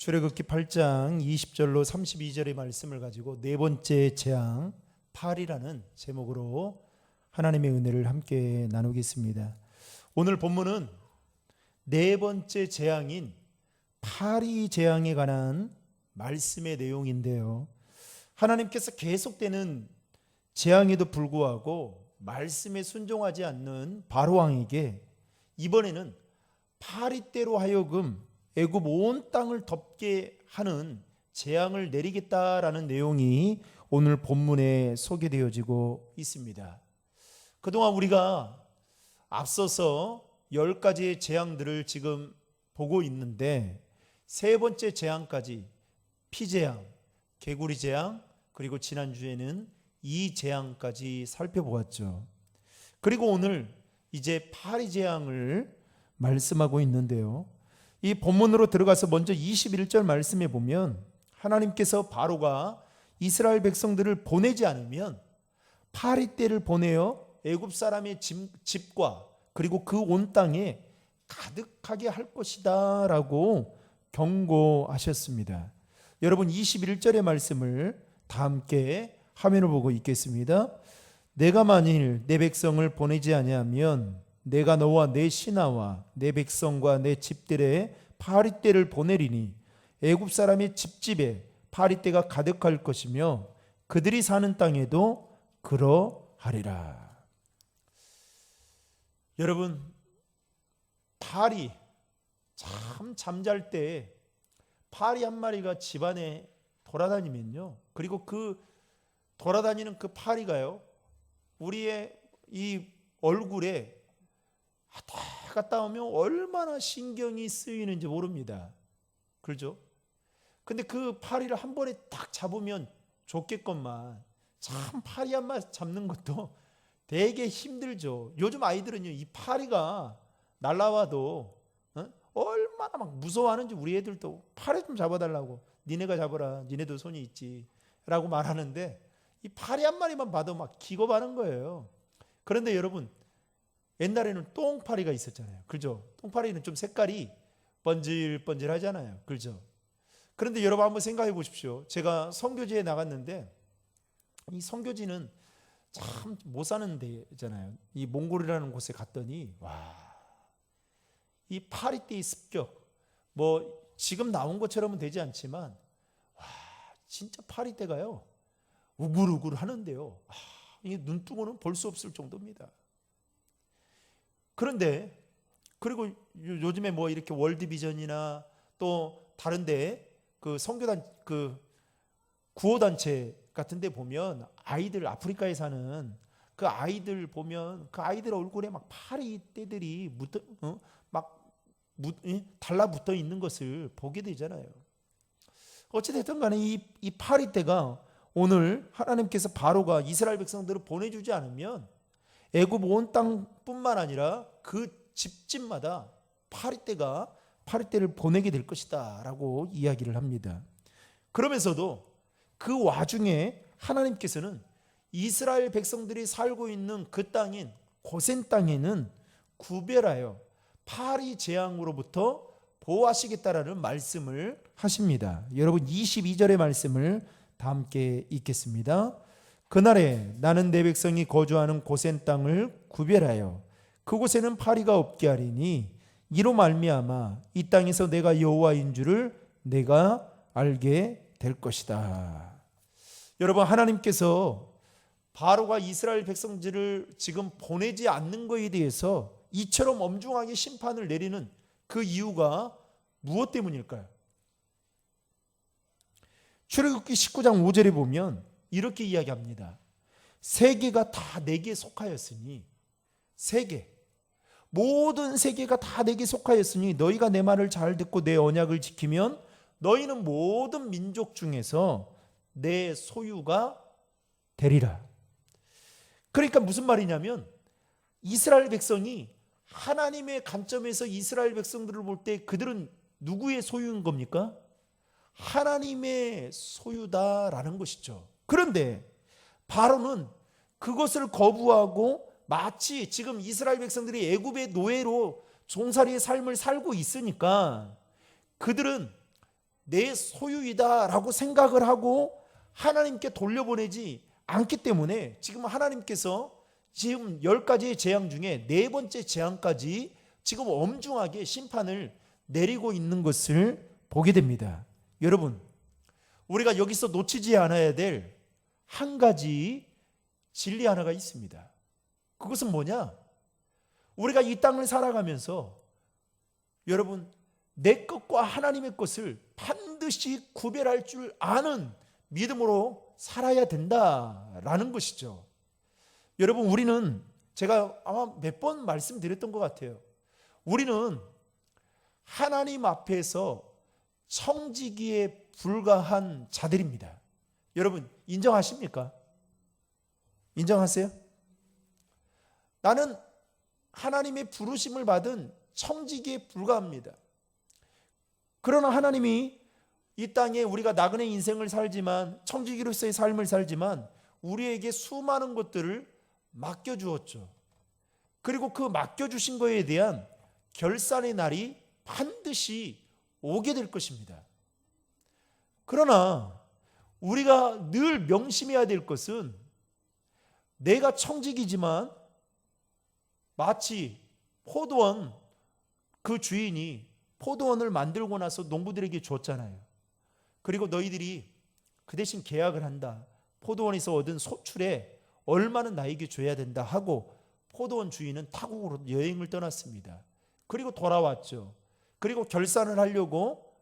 출애굽기 8장 20절로 32절의 말씀을 가지고 네 번째 재앙 팔이라는 제목으로 하나님의 은혜를 함께 나누겠습니다. 오늘 본문은 네 번째 재앙인 팔이 재앙에 관한 말씀의 내용인데요, 하나님께서 계속되는 재앙에도 불구하고 말씀에 순종하지 않는 바로 왕에게 이번에는 파리떼로 하여금 애굽 온 땅을 덮게 하는 재앙을 내리겠다라는 내용이 오늘 본문에 소개되어지고 있습니다. 그동안 우리가 앞서서 10가지의 재앙들을 지금 보고 있는데 세 번째 재앙까지 피재앙, 개구리 재앙, 그리고 지난주에는 이 재앙까지 살펴보았죠. 그리고 오늘 이제 파리 재앙을 말씀하고 있는데요, 이 본문으로 들어가서 먼저 21절 말씀에 보면 하나님께서 바로가 이스라엘 백성들을 보내지 않으면 파리떼를 보내어 애굽 사람의 집과 그리고 그 온 땅에 가득하게 할 것이다 라고 경고하셨습니다. 여러분 21절의 말씀을 다 함께 화면을 보고 읽겠습니다. 내가 만일 내 백성을 보내지 아니하면 내가 너와 내 신하와 내 백성과 내 집들에 파리떼를 보내리니 애굽 사람의 집집에 파리떼가 가득할 것이며 그들이 사는 땅에도 그러하리라. 여러분, 파리, 참 잠잘 때 파리 한 마리가 집안에 돌아다니면요, 그리고 그 돌아다니는 그 파리가요, 우리의 이 얼굴에 왔다 갔다 오면 얼마나 신경이 쓰이는지 모릅니다. 그렇죠? 근데 그 파리를 한 번에 딱 잡으면 좋겠건만 참 파리 한 마리 잡는 것도 되게 힘들죠. 요즘 아이들은요, 이 파리가 날라와도 얼마나 막 무서워하는지 우리 애들도 파리 좀 잡아달라고, 니네가 잡아라, 니네도 손이 있지 라고 말하는데 이 파리 한 마리만 봐도 막 기겁하는 거예요. 그런데 여러분, 옛날에는 똥파리가 있었잖아요. 그죠? 똥파리는 좀 색깔이 번질번질 하잖아요. 그죠? 그런데 여러분 한번 생각해 보십시오. 제가 선교지에 나갔는데 이 선교지는 참 못 사는 데잖아요. 이 몽골이라는 곳에 갔더니 와, 이 파리떼의 습격, 뭐 지금 나온 것처럼은 되지 않지만 와, 진짜 파리떼가요 우글우글 하는데요, 이 눈뜨고는 볼 수 없을 정도입니다. 그런데 그리고 요즘에 뭐 이렇게 월드비전이나 또 다른데 그 선교단 그 구호단체 같은데 보면 아이들, 아프리카에 사는 그 아이들 보면 그 아이들 얼굴에 막 파리떼들이 달라붙어 있는 것을 보게 되잖아요. 어찌됐든 간에 이 파리떼가 오늘 하나님께서 바로가 이스라엘 백성들을 보내주지 않으면 애굽 온 땅뿐만 아니라 그 집집마다 파리떼를 보내게 될 것이다 라고 이야기를 합니다. 그러면서도 그 와중에 하나님께서는 이스라엘 백성들이 살고 있는 그 땅인 고센 땅에는 구별하여 파리 재앙으로부터 보호하시겠다라는 말씀을 하십니다. 여러분 22절의 말씀을 다 함께 읽겠습니다. 그날에 나는 내 백성이 거주하는 고센 땅을 구별하여 그곳에는 파리가 없게 하리니 이로 말미암아 이 땅에서 내가 여호와인 줄을 내가 알게 될 것이다. 여러분, 하나님께서 바로가 이스라엘 백성들을 지금 보내지 않는 것에 대해서 이처럼 엄중하게 심판을 내리는 그 이유가 무엇 때문일까요? 출애굽기 19장 5절에 보면 이렇게 이야기합니다. 세계가 다 내게 속하였으니, 모든 세계가 다 내게 속하였으니 너희가 내 말을 잘 듣고 내 언약을 지키면 너희는 모든 민족 중에서 내 소유가 되리라. 그러니까 무슨 말이냐면 이스라엘 백성이 하나님의 관점에서 이스라엘 백성들을 볼 때 그들은 누구의 소유인 겁니까? 하나님의 소유다라는 것이죠. 그런데 바로는 그것을 거부하고 마치 지금 이스라엘 백성들이 애굽의 노예로 종살이의 삶을 살고 있으니까 그들은 내 소유이다라고 생각을 하고 하나님께 돌려보내지 않기 때문에 지금 하나님께서 지금 10가지의 재앙 중에 네 번째 재앙까지 지금 엄중하게 심판을 내리고 있는 것을 보게 됩니다. 여러분, 우리가 여기서 놓치지 않아야 될 한 가지 진리 하나가 있습니다. 그것은 뭐냐? 우리가 이 땅을 살아가면서 여러분, 내 것과 하나님의 것을 반드시 구별할 줄 아는 믿음으로 살아야 된다라는 것이죠. 여러분, 우리는 제가 아마 몇 번 말씀드렸던 것 같아요. 우리는 하나님 앞에서 청지기에 불과한 자들입니다. 여러분, 인정하십니까? 인정하세요? 나는 하나님의 부르심을 받은 청지기에 불과합니다. 그러나 하나님이 이 땅에 우리가 나그네 인생을 살지만, 청지기로서의 삶을 살지만 우리에게 수많은 것들을 맡겨주었죠. 그리고 그 맡겨주신 것에 대한 결산의 날이 반드시 오게 될 것입니다. 그러나 우리가 늘 명심해야 될 것은, 내가 청지기지만 마치 포도원 그 주인이 포도원을 만들고 나서 농부들에게 줬잖아요. 그리고 너희들이 그 대신 계약을 한다. 포도원에서 얻은 소출에 얼마는 나에게 줘야 된다 하고 포도원 주인은 타국으로 여행을 떠났습니다. 그리고 돌아왔죠. 그리고 결산을 하려고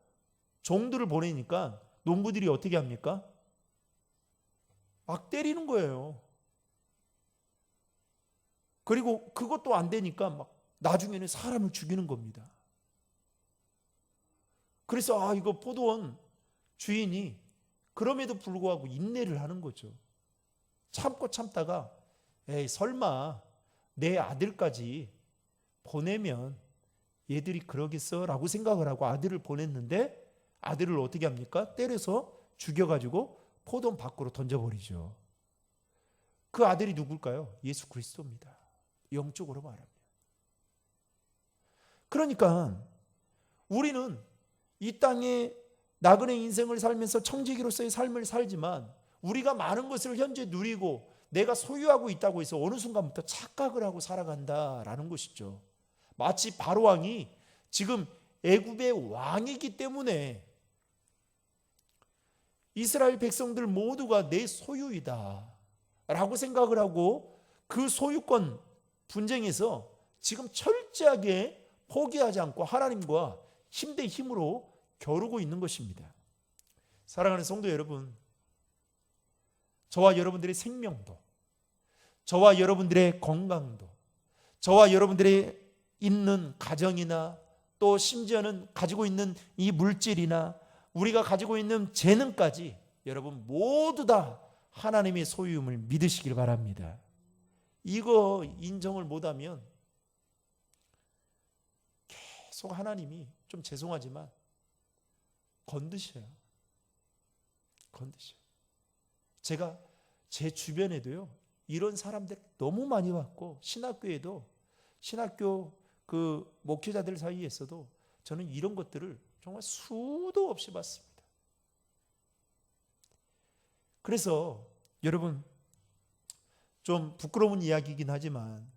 종들을 보내니까 농부들이 어떻게 합니까? 막 때리는 거예요. 그리고 그것도 안 되니까 막 나중에는 사람을 죽이는 겁니다. 그래서 이거 포도원 주인이 그럼에도 불구하고 인내를 하는 거죠. 참고 참다가 에이 설마 내 아들까지 보내면 얘들이 그러겠어 라고 생각을 하고 아들을 보냈는데, 아들을 어떻게 합니까? 때려서 죽여가지고 포도원 밖으로 던져버리죠. 그 아들이 누굴까요? 예수 그리스도입니다. 영적으로 말합니다. 그러니까 우리는 이 땅에 나그네 인생을 살면서 청지기로서의 삶을 살지만, 우리가 많은 것을 현재 누리고 내가 소유하고 있다고 해서 어느 순간부터 착각을 하고 살아간다라는 것이죠. 마치 바로 왕이 지금 애굽의 왕이기 때문에 이스라엘 백성들 모두가 내 소유이다 라고 생각을 하고 그 소유권 분쟁에서 지금 철저하게 포기하지 않고 하나님과 힘 대 힘으로 겨루고 있는 것입니다. 사랑하는 성도 여러분, 저와 여러분들의 생명도, 저와 여러분들의 건강도, 저와 여러분들의 있는 가정이나 또 심지어는 가지고 있는 이 물질이나 우리가 가지고 있는 재능까지 여러분 모두 다 하나님의 소유임을 믿으시길 바랍니다. 이거 인정을 못하면 계속 하나님이, 좀 죄송하지만 건드셔요. 제가 제 주변에도요 이런 사람들 너무 많이 봤고, 신학교에도, 신학교 그 목회자들 사이에서도 저는 이런 것들을 정말 수도 없이 봤습니다. 그래서 여러분, 좀 부끄러운 이야기이긴 하지만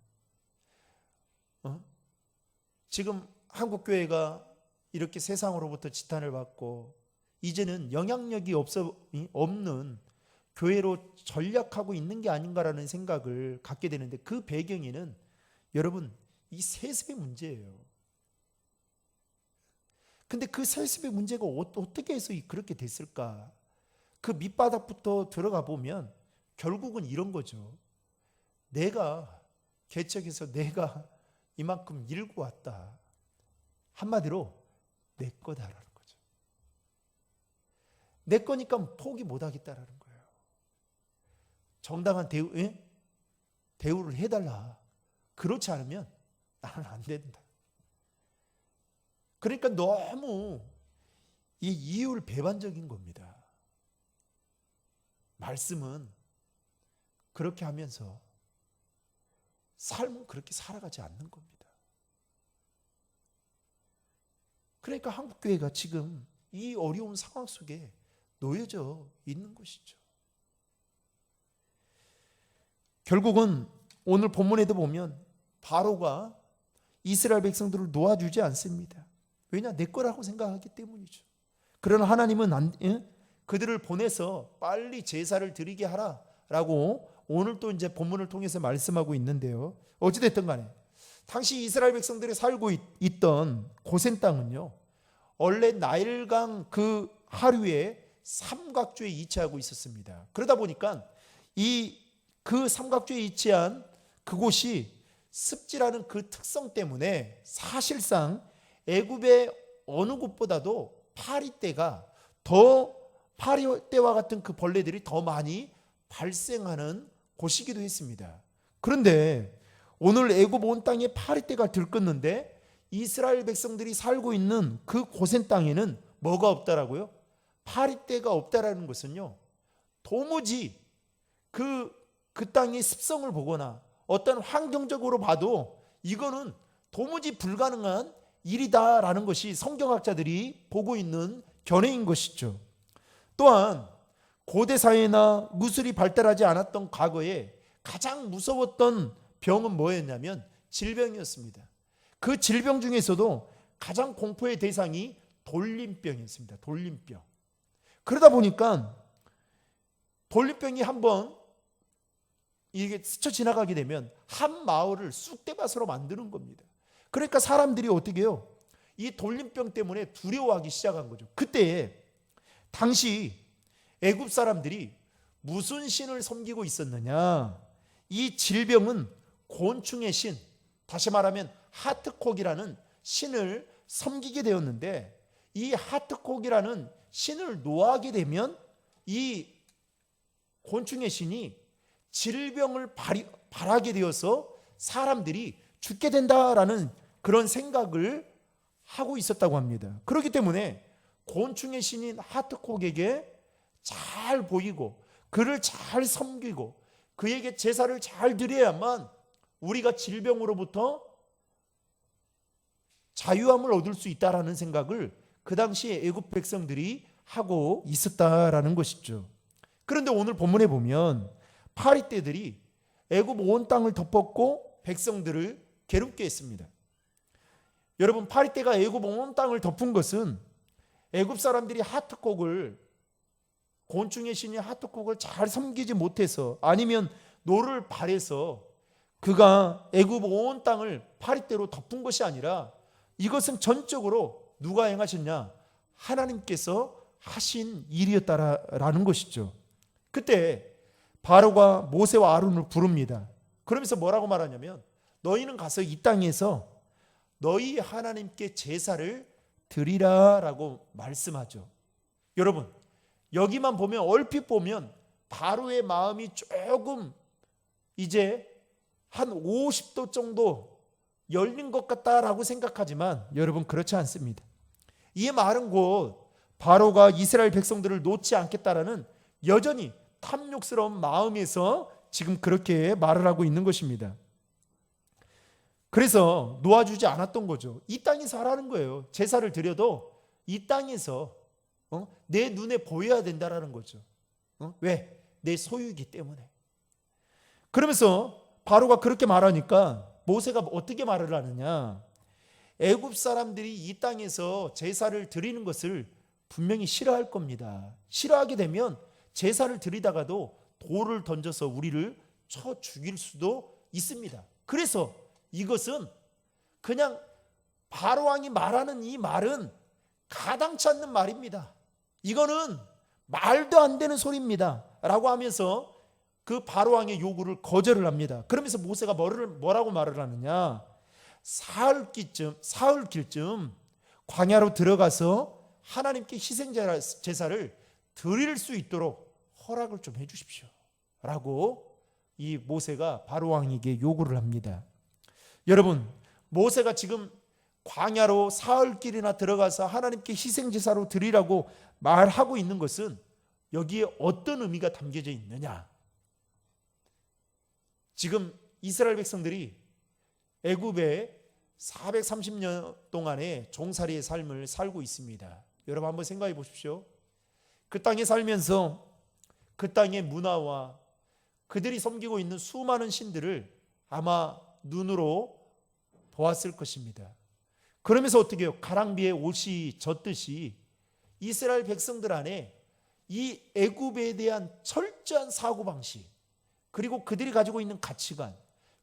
지금 한국교회가 이렇게 세상으로부터 지탄을 받고 이제는 영향력이 없는 교회로 전락하고 있는 게 아닌가라는 생각을 갖게 되는데, 그 배경에는 여러분 이 세습의 문제예요. 근데 그 세습의 문제가 어떻게 해서 그렇게 됐을까? 그 밑바닥부터 들어가 보면 결국은 이런 거죠. 내가 개척해서 내가 이만큼 일고 왔다. 한마디로 내 거다라는 거죠. 내 거니까 포기 못 하겠다라는 거예요. 정당한 대우를 해달라. 그렇지 않으면 나는 안 된다. 그러니까 너무 이 이율배반적인 겁니다. 말씀은 그렇게 하면서 삶은 그렇게 살아가지 않는 겁니다. 그러니까 한국교회가 지금 이 어려운 상황 속에 놓여져 있는 것이죠. 결국은 오늘 본문에도 보면 바로가 이스라엘 백성들을 놓아주지 않습니다. 왜냐? 내 거라고 생각하기 때문이죠. 그러나 하나님은 그들을 보내서 빨리 제사를 드리게 하라라고 오늘 또 이제 본문을 통해서 말씀하고 있는데요. 어찌됐든 간에 당시 이스라엘 백성들이 살고 있던 고센 땅은요, 원래 나일강 그 하류에 삼각주에 위치하고 있었습니다. 그러다 보니까 그 삼각주에 위치한 그곳이 습지라는 그 특성 때문에 사실상 애굽의 어느 곳보다도 파리떼와 같은 그 벌레들이 더 많이 발생하는 곳이기도 했습니다. 그런데 오늘 애굽 온 땅에 파리떼가 들끓는데 이스라엘 백성들이 살고 있는 그 고센 땅에는 뭐가 없다라고요? 파리떼가 없다라는 것은요, 도무지 그 땅의 습성을 보거나 어떤 환경적으로 봐도 이거는 도무지 불가능한 일이다라는 것이 성경학자들이 보고 있는 견해인 것이죠. 또한 고대 사회나 무술이 발달하지 않았던 과거에 가장 무서웠던 병은 뭐였냐면 질병이었습니다. 그 질병 중에서도 가장 공포의 대상이 돌림병이었습니다. 돌림병. 그러다 보니까 돌림병이 한번 이게 스쳐 지나가게 되면 한 마을을 쑥대밭으로 만드는 겁니다. 그러니까 사람들이 어떻게 해요? 이 돌림병 때문에 두려워하기 시작한 거죠. 그때 당시 애굽 사람들이 무슨 신을 섬기고 있었느냐? 이 질병은 곤충의 신, 다시 말하면 하트콕이라는 신을 섬기게 되었는데, 이 하트콕이라는 신을 노하게 되면 이 곤충의 신이 질병을 발하게 되어서 사람들이 죽게 된다라는 그런 생각을 하고 있었다고 합니다. 그렇기 때문에 곤충의 신인 하트콕에게 잘 보이고 그를 잘 섬기고 그에게 제사를 잘 드려야만 우리가 질병으로부터 자유함을 얻을 수 있다라는 생각을 그 당시에 애굽 백성들이 하고 있었다라는 것이죠. 그런데 오늘 본문에 보면 파리떼들이 애굽 온 땅을 덮었고 백성들을 괴롭게 했습니다. 여러분, 파리떼가 애굽 온 땅을 덮은 것은 애굽 사람들이 하트콕을, 곤충의 신이 하트콕을 잘 섬기지 못해서, 아니면 노를 발해서 그가 애굽 온 땅을 파리떼로 덮은 것이 아니라 이것은 전적으로 누가 행하셨냐? 하나님께서 하신 일이었다라는 것이죠. 그때 바로가 모세와 아론을 부릅니다. 그러면서 뭐라고 말하냐면, 너희는 가서 이 땅에서 너희 하나님께 제사를 드리라라고 말씀하죠. 여러분, 여기만 보면, 얼핏 보면 바로의 마음이 조금 이제 한 50도 정도 열린 것 같다라고 생각하지만 여러분, 그렇지 않습니다. 이 말은 곧 바로가 이스라엘 백성들을 놓지 않겠다라는 여전히 탐욕스러운 마음에서 지금 그렇게 말을 하고 있는 것입니다. 그래서 놓아주지 않았던 거죠. 이 땅에서 하라는 거예요. 제사를 드려도 이 땅에서 내 눈에 보여야 된다라는 거죠. 왜? 내 소유이기 때문에. 그러면서 바로가 그렇게 말하니까 모세가 어떻게 말을 하느냐? 애굽 사람들이 이 땅에서 제사를 드리는 것을 분명히 싫어할 겁니다. 싫어하게 되면 제사를 드리다가도 돌을 던져서 우리를 쳐 죽일 수도 있습니다. 그래서 이것은 그냥 바로 왕이 말하는 이 말은 가당치 않는 말입니다. 이거는 말도 안 되는 소리입니다 라고 하면서 그 바로 왕의 요구를 거절을 합니다. 그러면서 모세가 뭐라고 말을 하느냐? 사흘길쯤 광야로 들어가서 하나님께 희생 제사를 드릴 수 있도록 허락을 좀 해주십시오 라고 이 모세가 바로 왕에게 요구를 합니다. 여러분, 모세가 지금 광야로 사흘길이나 들어가서 하나님께 희생 제사로 드리라고 말하고 있는 것은 여기에 어떤 의미가 담겨져 있느냐? 지금 이스라엘 백성들이 애굽에 430년 동안의 종살이의 삶을 살고 있습니다. 여러분 한번 생각해 보십시오. 그 땅에 살면서 그 땅의 문화와 그들이 섬기고 있는 수많은 신들을 아마 눈으로 보았을 것입니다. 그러면서 어떻게 해요? 가랑비에 옷이 젖듯이 이스라엘 백성들 안에 이 애굽에 대한 철저한 사고방식, 그리고 그들이 가지고 있는 가치관,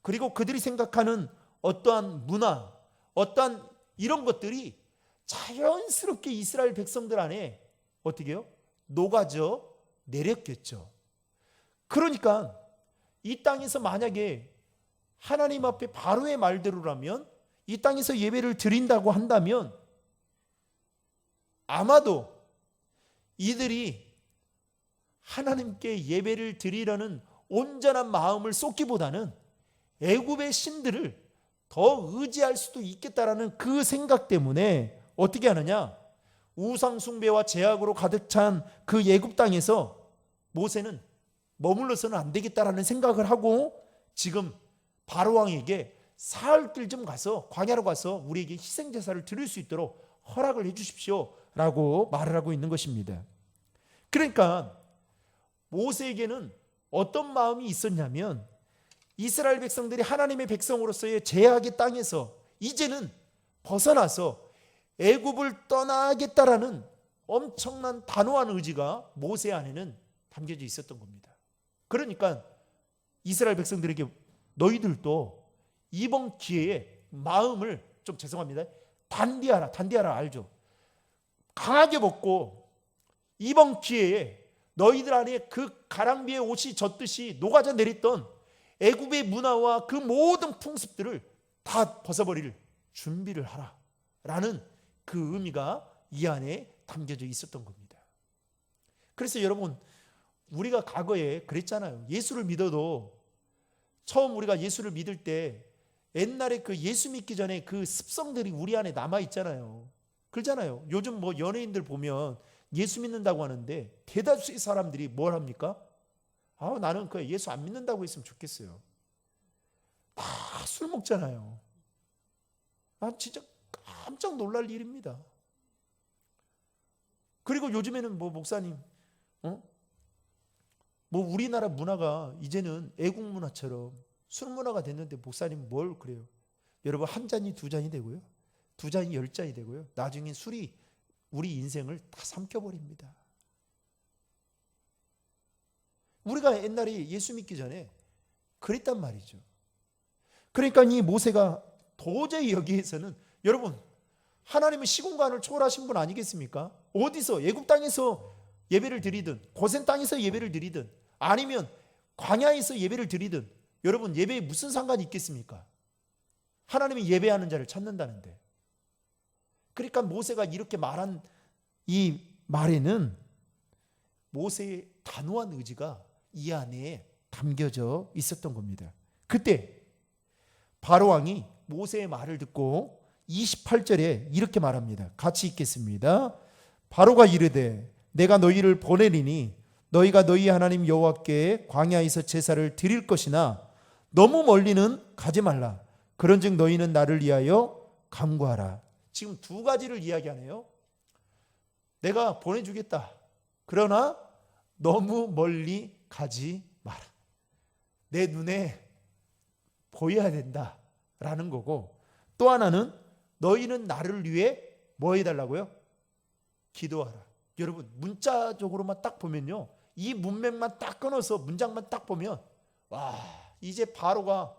그리고 그들이 생각하는 어떠한 문화, 어떠한 이런 것들이 자연스럽게 이스라엘 백성들 안에 어떻게 해요? 녹아져 내렸겠죠. 그러니까 이 땅에서 만약에 하나님 앞에 바로의 말대로라면 이 땅에서 예배를 드린다고 한다면 아마도 이들이 하나님께 예배를 드리려는 온전한 마음을 쏟기보다는 애굽의 신들을 더 의지할 수도 있겠다라는 그 생각 때문에 어떻게 하느냐? 우상 숭배와 제약으로 가득 찬 그 애굽 땅에서 모세는 머물러서는 안 되겠다라는 생각을 하고 지금 바로 왕에게 사흘 길 좀 가서 광야로 가서 우리에게 희생 제사를 드릴 수 있도록 허락을 해 주십시오라고 말을 하고 있는 것입니다. 그러니까 모세에게는 어떤 마음이 있었냐면 이스라엘 백성들이 하나님의 백성으로서의 제약의 땅에서 이제는 벗어나서 애굽을 떠나겠다라는 엄청난 단호한 의지가 모세 안에는 담겨져 있었던 겁니다. 그러니까 이스라엘 백성들에게 너희들도 이번 기회에 마음을 좀 죄송합니다. 단디하라 알죠? 강하게 먹고 이번 기회에 너희들 안에 그 가랑비에 옷이 젖듯이 녹아져 내렸던 애굽의 문화와 그 모든 풍습들을 다 벗어버릴 준비를 하라 라는 그 의미가 이 안에 담겨져 있었던 겁니다. 그래서 여러분 우리가 과거에 그랬잖아요. 예수를 믿어도 처음 우리가 예수를 믿을 때 옛날에 그 예수 믿기 전에 그 습성들이 우리 안에 남아 있잖아요. 그러잖아요. 요즘 뭐 연예인들 보면 예수 믿는다고 하는데 대다수의 사람들이 뭘 합니까? 나는 그 예수 안 믿는다고 했으면 좋겠어요. 다 술 먹잖아요. 진짜 깜짝 놀랄 일입니다. 그리고 요즘에는 뭐 목사님, 뭐 우리나라 문화가 이제는 애국 문화처럼 술 문화가 됐는데 목사님 뭘 그래요? 여러분 한 잔이 두 잔이 되고요. 두 잔이 10잔이 되고요. 나중에 술이 우리 인생을 다 삼켜버립니다. 우리가 옛날에 예수 믿기 전에 그랬단 말이죠. 그러니까 이 모세가 도저히 여기에서는 여러분 하나님은 시공간을 초월하신 분 아니겠습니까? 어디서 애굽 땅에서 예배를 드리든 고센 땅에서 예배를 드리든 아니면 광야에서 예배를 드리든 여러분 예배에 무슨 상관이 있겠습니까? 하나님이 예배하는 자를 찾는다는데. 그러니까 모세가 이렇게 말한 이 말에는 모세의 단호한 의지가 이 안에 담겨져 있었던 겁니다. 그때 바로 왕이 모세의 말을 듣고 28절에 이렇게 말합니다. 같이 읽겠습니다. 바로가 이르되 내가 너희를 보내리니 너희가 너희 하나님 여호와께 광야에서 제사를 드릴 것이나 너무 멀리는 가지 말라. 그런즉 너희는 나를 위하여 간구하라. 지금 두 가지를 이야기하네요. 내가 보내주겠다. 그러나 너무 멀리 가지 마라. 내 눈에 보여야 된다라는 거고, 또 하나는 너희는 나를 위해 뭐 해달라고요? 기도하라. 여러분 문자적으로만 딱 보면요, 이 문맥만 딱 끊어서 문장만 딱 보면 와, 이제 바로가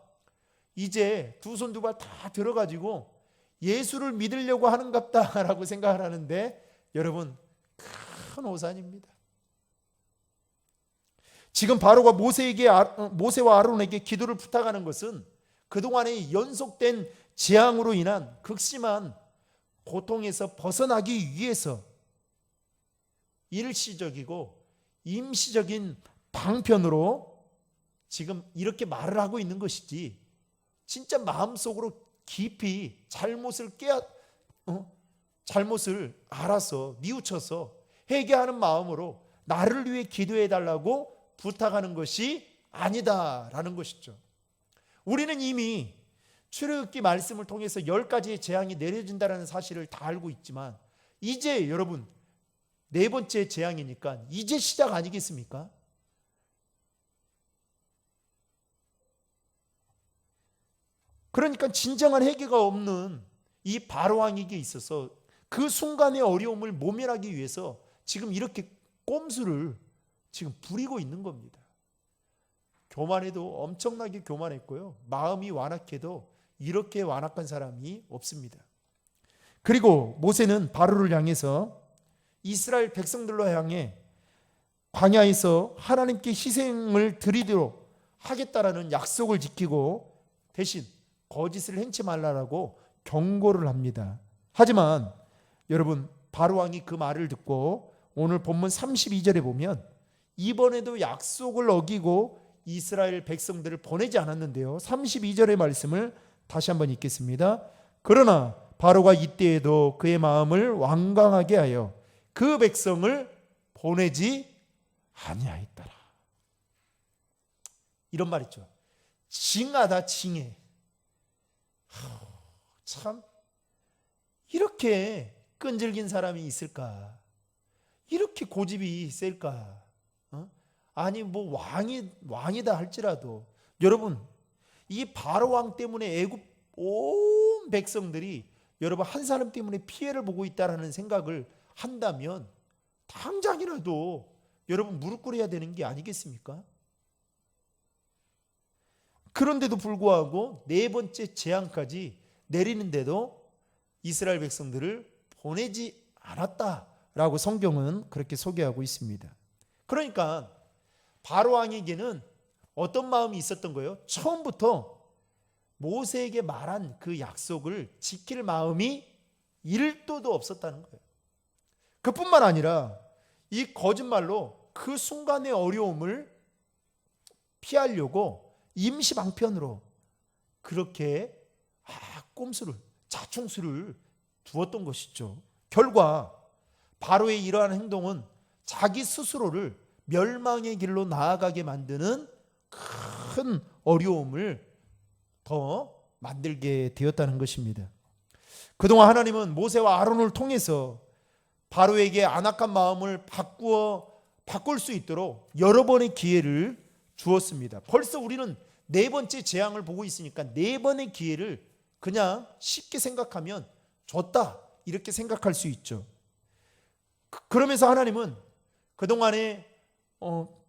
이제 두 손 두 발 다 들어가지고 예수를 믿으려고 하는갑다라고 생각을 하는데 여러분 큰 오산입니다. 지금 바로가 모세와 아론에게 기도를 부탁하는 것은 그동안의 연속된 재앙으로 인한 극심한 고통에서 벗어나기 위해서 일시적이고 임시적인 방편으로 지금 이렇게 말을 하고 있는 것이지, 진짜 마음속으로 깊이 잘못을 알아서 뉘우쳐서 회개하는 마음으로 나를 위해 기도해 달라고 부탁하는 것이 아니다라는 것이죠. 우리는 이미 출애굽기 말씀을 통해서 10가지의 재앙이 내려진다는 사실을 다 알고 있지만 이제 여러분 네 번째 재앙이니까 이제 시작 아니겠습니까? 그러니까 진정한 해결가 없는 이 바로왕에게 있어서 그 순간의 어려움을 모면하기 위해서 지금 이렇게 꼼수를 지금 부리고 있는 겁니다. 교만해도 엄청나게 교만했고요. 마음이 완악해도 이렇게 완악한 사람이 없습니다. 그리고 모세는 바로를 향해서 이스라엘 백성들로 향해 광야에서 하나님께 희생을 드리도록 하겠다라는 약속을 지키고 대신 거짓을 행치 말라라고 경고를 합니다. 하지만 여러분, 바로왕이 그 말을 듣고 오늘 본문 32절에 보면 이번에도 약속을 어기고 이스라엘 백성들을 보내지 않았는데요. 32절의 말씀을 다시 한번 읽겠습니다. 그러나 바로가 이때에도 그의 마음을 완강하게 하여 그 백성을 보내지 아니하였더라. 이런 말 있죠. 징하다 징해. 참 이렇게 끈질긴 사람이 있을까? 이렇게 고집이 셀까? 아니 뭐 왕이다 할지라도 여러분, 이 바로 왕 때문에 애굽 온 백성들이 여러분 한 사람 때문에 피해를 보고 있다라는 생각을 한다면 당장이라도 여러분 무릎 꿇어야 되는 게 아니겠습니까? 그런데도 불구하고 네 번째 재앙까지 내리는데도 이스라엘 백성들을 보내지 않았다라고 성경은 그렇게 소개하고 있습니다. 그러니까 바로왕에게는 어떤 마음이 있었던 거예요? 처음부터 모세에게 말한 그 약속을 지킬 마음이 1도도 없었다는 거예요. 그뿐만 아니라 이 거짓말로 그 순간의 어려움을 피하려고 임시방편으로 그렇게 꼼수를, 자충수를 두었던 것이죠. 결과 바로의 이러한 행동은 자기 스스로를 멸망의 길로 나아가게 만드는 큰 어려움을 더 만들게 되었다는 것입니다. 그동안 하나님은 모세와 아론을 통해서 바로에게 안악한 마음을 바꿀 수 있도록 여러 번의 기회를 주었습니다. 벌써 우리는 네 번째 재앙을 보고 있으니까 네 번의 기회를 그냥 쉽게 생각하면 줬다 이렇게 생각할 수 있죠. 그러면서 하나님은 그동안에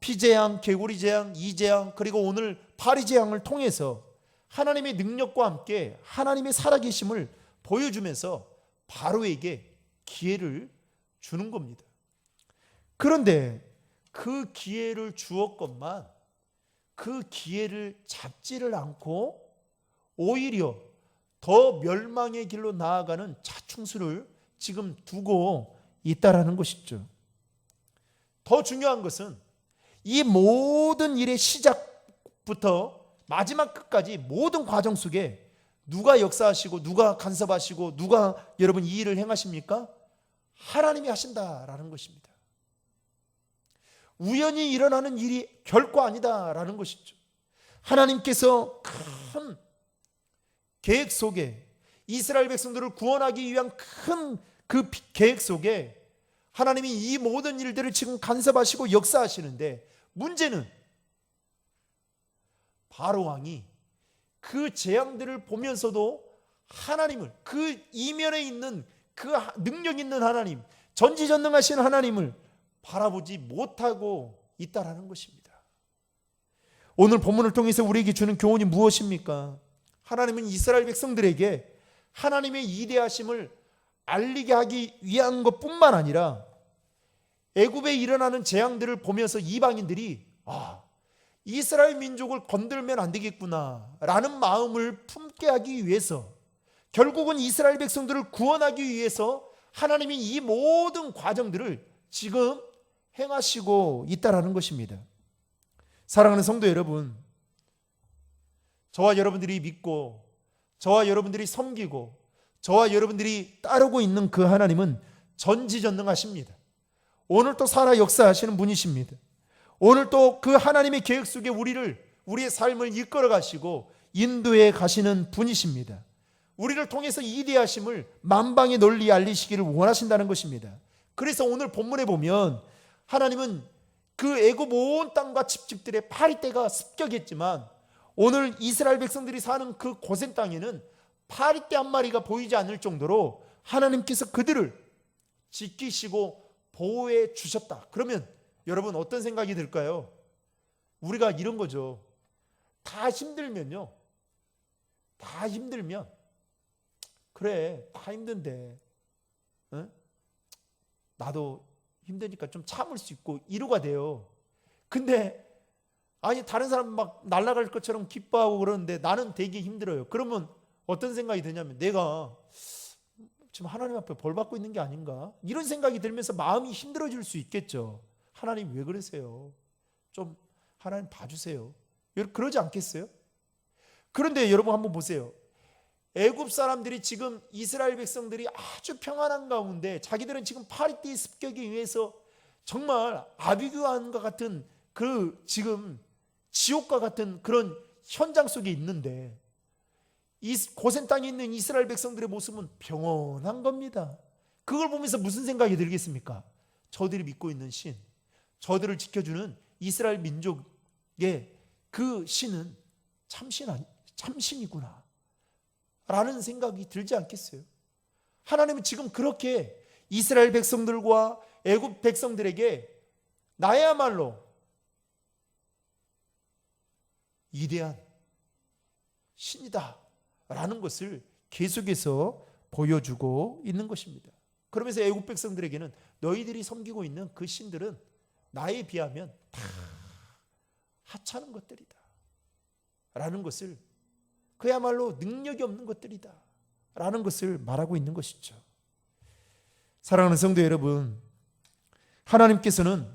피재앙, 개구리재앙, 이재앙, 그리고 오늘 파리재앙을 통해서 하나님의 능력과 함께 하나님의 살아계심을 보여주면서 바로에게 기회를 주는 겁니다. 그런데 그 기회를 주었건만 그 기회를 잡지를 않고 오히려 더 멸망의 길로 나아가는 자충수를 지금 두고 있다라는 것이죠. 더 중요한 것은 이 모든 일의 시작부터 마지막 끝까지 모든 과정 속에 누가 역사하시고 누가 간섭하시고 누가 여러분 이 일을 행하십니까? 하나님이 하신다라는 것입니다. 우연히 일어나는 일이 결코 아니다라는 것이죠. 하나님께서 큰 계획 속에 이스라엘 백성들을 구원하기 위한 큰 그 계획 속에 하나님이 이 모든 일들을 지금 간섭하시고 역사하시는데 문제는 바로 왕이 그 재앙들을 보면서도 하나님을, 그 이면에 있는 그 능력 있는 하나님, 전지전능하신 하나님을 바라보지 못하고 있다라는 것입니다. 오늘 본문을 통해서 우리에게 주는 교훈이 무엇입니까? 하나님은 이스라엘 백성들에게 하나님의 이대하심을 알리게 하기 위한 것뿐만 아니라 애굽에 일어나는 재앙들을 보면서 이방인들이 이스라엘 민족을 건들면 안 되겠구나 라는 마음을 품게 하기 위해서 결국은 이스라엘 백성들을 구원하기 위해서 하나님이 이 모든 과정들을 지금 행하시고 있다라는 것입니다. 사랑하는 성도 여러분, 저와 여러분들이 믿고 저와 여러분들이 섬기고 저와 여러분들이 따르고 있는 그 하나님은 전지전능하십니다. 오늘 또 살아 역사하시는 분이십니다. 오늘 또 그 하나님의 계획 속에 우리의 삶을 이끌어 가시고 인도해 가시는 분이십니다. 우리를 통해서 이대하심을 만방에 널리 알리시기를 원하신다는 것입니다. 그래서 오늘 본문에 보면 하나님은 그 애굽 온 땅과 집집들의 파리떼가 습격했지만 오늘 이스라엘 백성들이 사는 그 고센 땅에는 파리떼 한 마리가 보이지 않을 정도로 하나님께서 그들을 지키시고 보호해 주셨다. 그러면 여러분 어떤 생각이 들까요? 우리가 이런 거죠. 다 힘들면요. 다 힘들면 그래 다 힘든데 응? 나도 힘드니까 좀 참을 수 있고 이루가 돼요. 근데 아니 다른 사람 막 날아갈 것처럼 기뻐하고 그러는데 나는 되게 힘들어요. 그러면 어떤 생각이 드냐면 내가 지금 하나님 앞에 벌 받고 있는 게 아닌가? 이런 생각이 들면서 마음이 힘들어질 수 있겠죠. 하나님 왜 그러세요? 좀 하나님 봐주세요. 그러지 않겠어요? 그런데 여러분 한번 보세요. 애굽 사람들이 지금 이스라엘 백성들이 아주 평안한 가운데 자기들은 지금 파리떼의 습격에 의해서 정말 아비규환과 같은 그 지금 지옥과 같은 그런 현장 속에 있는데 이 고센 땅에 있는 이스라엘 백성들의 모습은 평온한 겁니다. 그걸 보면서 무슨 생각이 들겠습니까? 저들이 믿고 있는 신, 저들을 지켜주는 이스라엘 민족의 그 신은 참신이구나 라는 생각이 들지 않겠어요? 하나님은 지금 그렇게 이스라엘 백성들과 애굽 백성들에게 나야말로 위대한 신이다 라는 것을 계속해서 보여주고 있는 것입니다. 그러면서 애굽 백성들에게는 너희들이 섬기고 있는 그 신들은 나에 비하면 다 하찮은 것들이다 라는 것을, 그야말로 능력이 없는 것들이다 라는 것을 말하고 있는 것이죠. 사랑하는 성도 여러분, 하나님께서는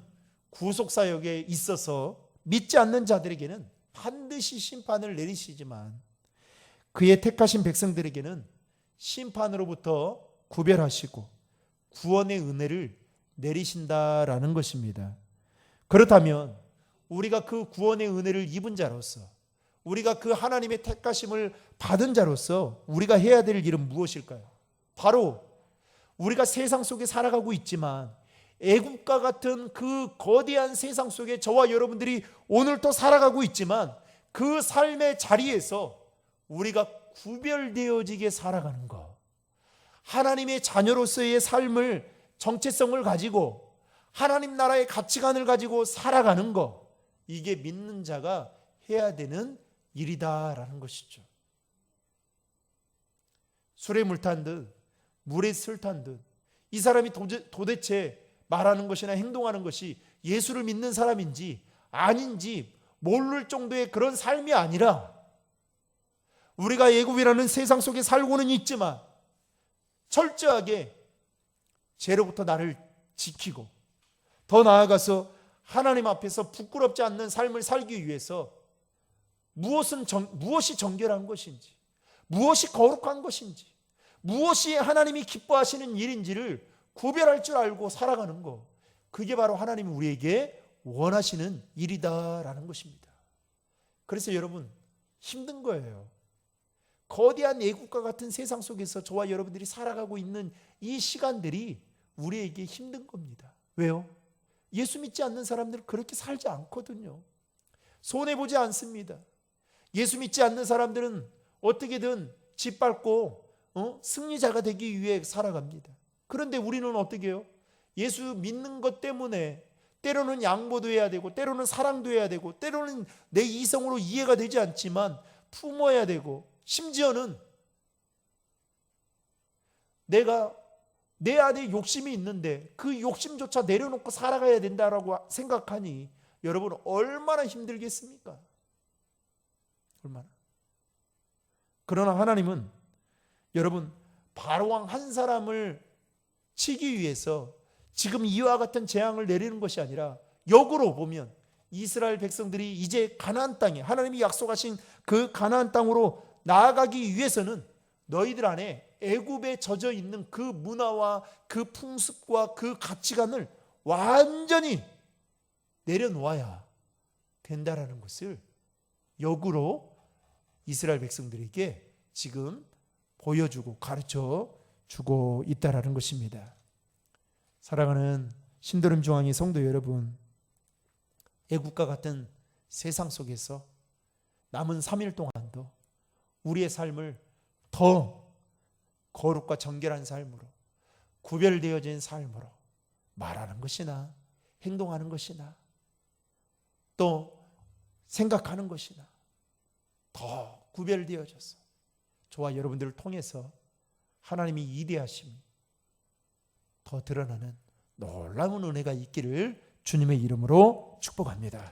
구속사역에 있어서 믿지 않는 자들에게는 반드시 심판을 내리시지만 그의 택하신 백성들에게는 심판으로부터 구별하시고 구원의 은혜를 내리신다라는 것입니다. 그렇다면 우리가 그 구원의 은혜를 입은 자로서, 우리가 그 하나님의 택하심을 받은 자로서 우리가 해야 될 일은 무엇일까요? 바로 우리가 세상 속에 살아가고 있지만 애굽과 같은 그 거대한 세상 속에 저와 여러분들이 오늘도 살아가고 있지만 그 삶의 자리에서 우리가 구별되어지게 살아가는 것, 하나님의 자녀로서의 삶을, 정체성을 가지고 하나님 나라의 가치관을 가지고 살아가는 것, 이게 믿는 자가 해야 되는 일이다라는 것이죠. 술에 물 탄 듯 물에 슬 탄 듯 이 사람이 도대체 말하는 것이나 행동하는 것이 예수를 믿는 사람인지 아닌지 모를 정도의 그런 삶이 아니라, 우리가 애굽이라는 세상 속에 살고는 있지만 철저하게 죄로부터 나를 지키고 더 나아가서 하나님 앞에서 부끄럽지 않는 삶을 살기 위해서 무엇이 정결한 것인지, 무엇이 거룩한 것인지, 무엇이 하나님이 기뻐하시는 일인지를 구별할 줄 알고 살아가는 것, 그게 바로 하나님이 우리에게 원하시는 일이다라는 것입니다. 그래서 여러분 힘든 거예요. 거대한 애국과 같은 세상 속에서 저와 여러분들이 살아가고 있는 이 시간들이 우리에게 힘든 겁니다. 왜요? 예수 믿지 않는 사람들은 그렇게 살지 않거든요. 손해보지 않습니다. 예수 믿지 않는 사람들은 어떻게든 짓밟고 승리자가 되기 위해 살아갑니다. 그런데 우리는 어떻게 해요? 예수 믿는 것 때문에 때로는 양보도 해야 되고 때로는 사랑도 해야 되고 때로는 내 이성으로 이해가 되지 않지만 품어야 되고, 심지어는 내가 내 안에 욕심이 있는데 그 욕심조차 내려놓고 살아가야 된다라고 생각하니 여러분 얼마나 힘들겠습니까? 얼마나. 그러나 하나님은 여러분 바로왕 한 사람을 치기 위해서 지금 이와 같은 재앙을 내리는 것이 아니라 역으로 보면 이스라엘 백성들이 이제 가나안 땅에, 하나님이 약속하신 그 가나안 땅으로 나아가기 위해서는 너희들 안에 애굽에 젖어 있는 그 문화와 그 풍습과 그 가치관을 완전히 내려놓아야 된다라는 것을 역으로 이스라엘 백성들에게 지금 보여주고 가르쳐 주고 있다라는 것입니다. 사랑하는 신도림 중앙회 성도 여러분, 애국과 같은 세상 속에서 남은 3일 동안도 우리의 삶을 더 거룩과 정결한 삶으로, 구별되어진 삶으로 말하는 것이나 행동하는 것이나 또 생각하는 것이나 더 구별되어져서 저와 여러분들을 통해서 하나님의 위대하심이 더 드러나는 놀라운 은혜가 있기를 주님의 이름으로 축복합니다.